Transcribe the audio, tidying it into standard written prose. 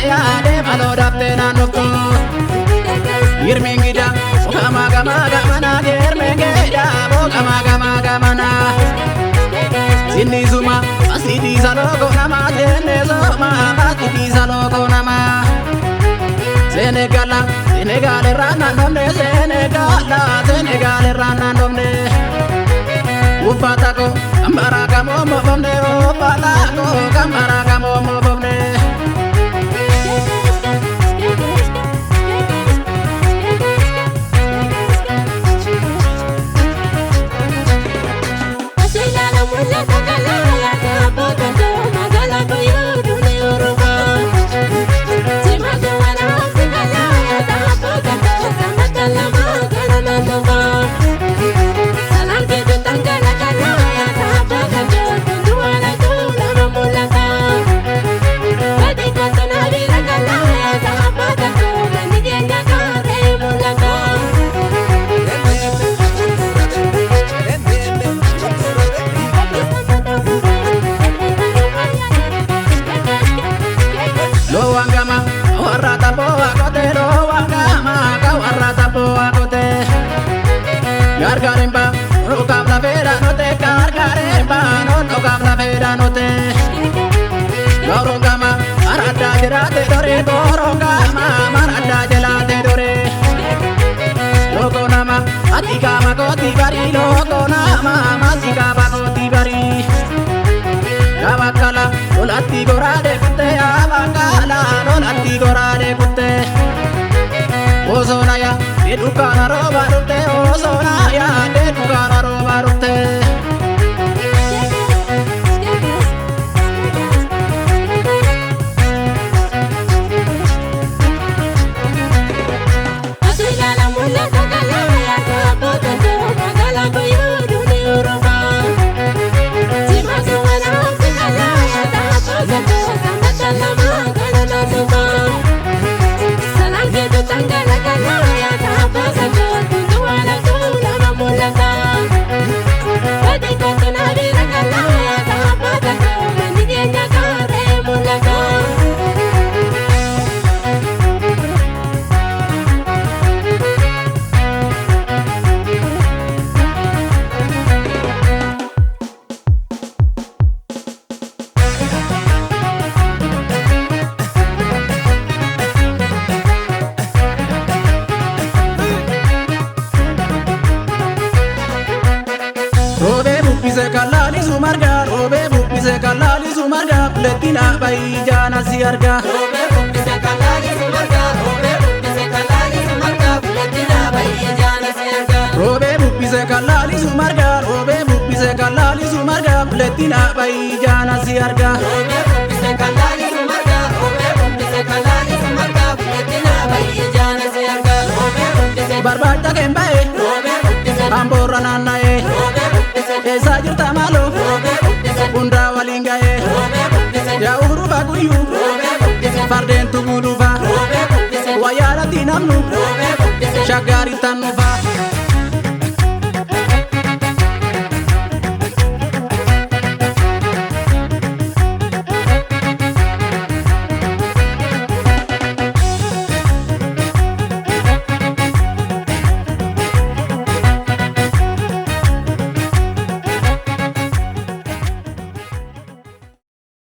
yaade malodaptena nokto Irmingida gama gama gamana germengeda gama gama gamana Sinizuma asidi zalogo nama tenezoma asidi zalogo nama Senegala Senegale rana nomne Senegale rana nomne Upatako Kambaraka momo bomne Upatako Kambaraka momo bomne Gargarimba, rukam la vera note, gargarimba, no kam la vera note. Gorongama, arada jelate dore, gorongama, marada jelate dore. Logo nama, atika makoti bari, logo nama, masika makoti bari. Avakala, lolati gorade kutte, avakala, lolati gorade kutte. Ozonaya, edukana roba rutte, Ozonaya, edukana roba rutte. Kalali sumarga, robe bubbise kalali sumarga, letina bai jana siarga. Robe bubbise kalali sumarga, robe bubbise kalali sumarga, letina bai jana siarga. Robe bubbise kalali sumarga, robe bubbise kalali sumarga, letina bai jana siarga. Robe bubbise kalali sumarga, robe bubbise kalali sumarga, letina bai jana siarga. Robe bubbise barbata kembae, robe bubbise ambora nanae, robe bubbise esa jirta malo, robe bubbise bunda walingae, robe bubbise ya uruba kuyu, robe bubbise farden tuguluba, robe bubbise wayala tinamnu, robe bubbise shagari tanu